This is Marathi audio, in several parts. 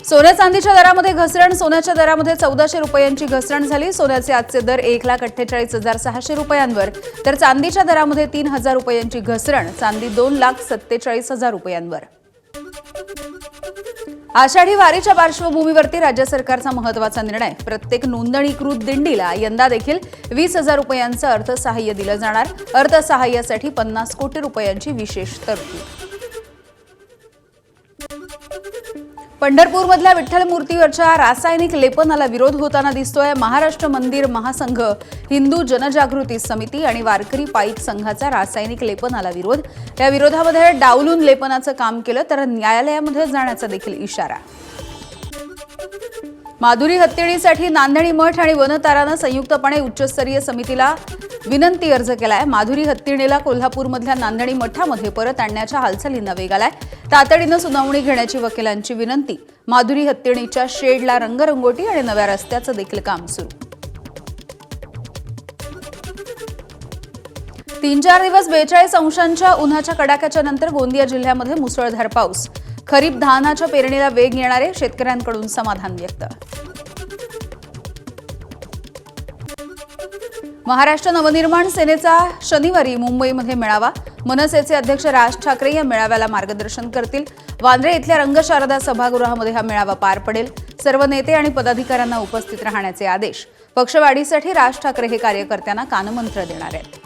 सोन्या चांदीच्या दरामध्ये घसरण. सोन्याच्या दरामध्ये 1400 रुपयांची घसरण झाली. सोन्याचे आजचे दर 1,48,600 रुपयांवर, तर चांदीच्या दरामध्ये 3000 रुपयांची घसरण. चांदी 2,47,000 रुपयांवर. आषाढी वारीच्या पार्श्वभूमीवरती राज्य सरकारचा महत्त्वाचा निर्णय. प्रत्येक नोंदणीकृत दिंडीला यंदा देखील 20,000 रुपयांचं अर्थसहाय्य दिलं जाणार. अर्थसहाय्यासाठी 50 कोटी रुपयांची विशेष तरतूद. पंढरपूरमधल्या विठ्ठल मूर्तीवरच्या रासायनिक लेपनाला विरोध होताना दिसतोय. महाराष्ट्र मंदिर महासंघ, हिंदू जनजागृती समिती आणि वारकरी पाईक संघाचा रासायनिक लेपनाला विरोध. या विरोधामध्ये डावलून लेपनाचं काम केलं तर न्यायालयामध्ये जाण्याचा देखील इशारा. माधुरी हत्तीणीसाठी नांदणी मठ आणि वनतारानं संयुक्तपणे उच्चस्तरीय समितीला विनंती अर्ज केलाय. माधुरी हत्तीणीला कोल्हापूरमधल्या नांदणी मठामध्ये परत आणण्याच्या हालचालींना वेग आलाय. तातडीनं सुनावणी घेण्याची वकिलांची विनंती. माधुरी हत्तीणीच्या शेडला रंगरंगोटी आणि नव्या रस्त्याचं देखील काम सुरू. 3-4 दिवस 42 अंशांच्या उन्हाच्या कडाक्याच्या नंतर गोंदिया जिल्ह्यामध्ये मुसळधार पाऊस. खरीप धानाच्या पेरणीला वेग येणारे, शेतकऱ्यांकडून समाधान व्यक्त. महाराष्ट्र नवनिर्माण सेनेचा शनिवारी मुंबईमध्ये मेळावा. मनसेचे अध्यक्ष राज ठाकरे या मेळाव्याला मार्गदर्शन करतील. वांद्रे इथल्या रंगशारदा सभागृहामध्ये हा मेळावा पार पडेल. सर्व नेते आणि पदाधिकाऱ्यांना उपस्थित राहण्याचे आदेश. पक्षवाढीसाठी राज ठाकरे हे कार्यकर्त्यांना कानमंत्र देणार आहेत.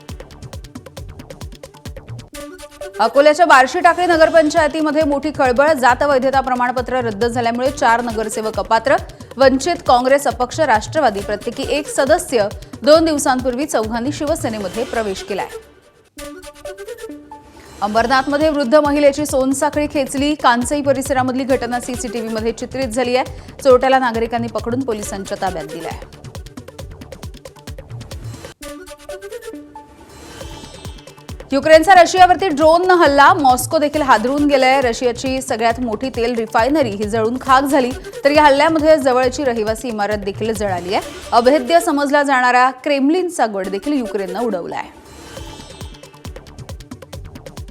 अकोल्याच्या बार्शी टाकळी नगरपंचायतीमध्ये मोठी खळबळ. जात वैधता प्रमाणपत्र रद्द झाल्यामुळे 4 नगरसेवक अपात्र. वंचित, काँग्रेस अपक्ष, राष्ट्रवादी प्रत्येकी 1 सदस्य 2 दिवसांपूर्वी चौघांनी शिवसेनेमध्ये प्रवेश केलाय. अंबरनाथमध्ये वृद्ध महिलेची सोनसाखळी खेचली. कांचई परिसरामधली घटना सीसीटीव्हीमध्ये चित्रित झाली आहे. चोरट्याला नागरिकांनी पकडून पोलिसांच्या ताब्यात दिलाय. युक्रेनचा रशियावरती ड्रोननं हल्ला. मॉस्को देखील हादरून गेलाय. रशियाची सगळ्यात मोठी तेल रिफायनरी ही जळून खाक झाली. तर या हल्ल्यामध्ये जवळची रहिवासी इमारत देखील जळाली आहे. अभेद्य समजला जाणारा क्रेमलिनचा गड देखील युक्रेननं उडवलाय.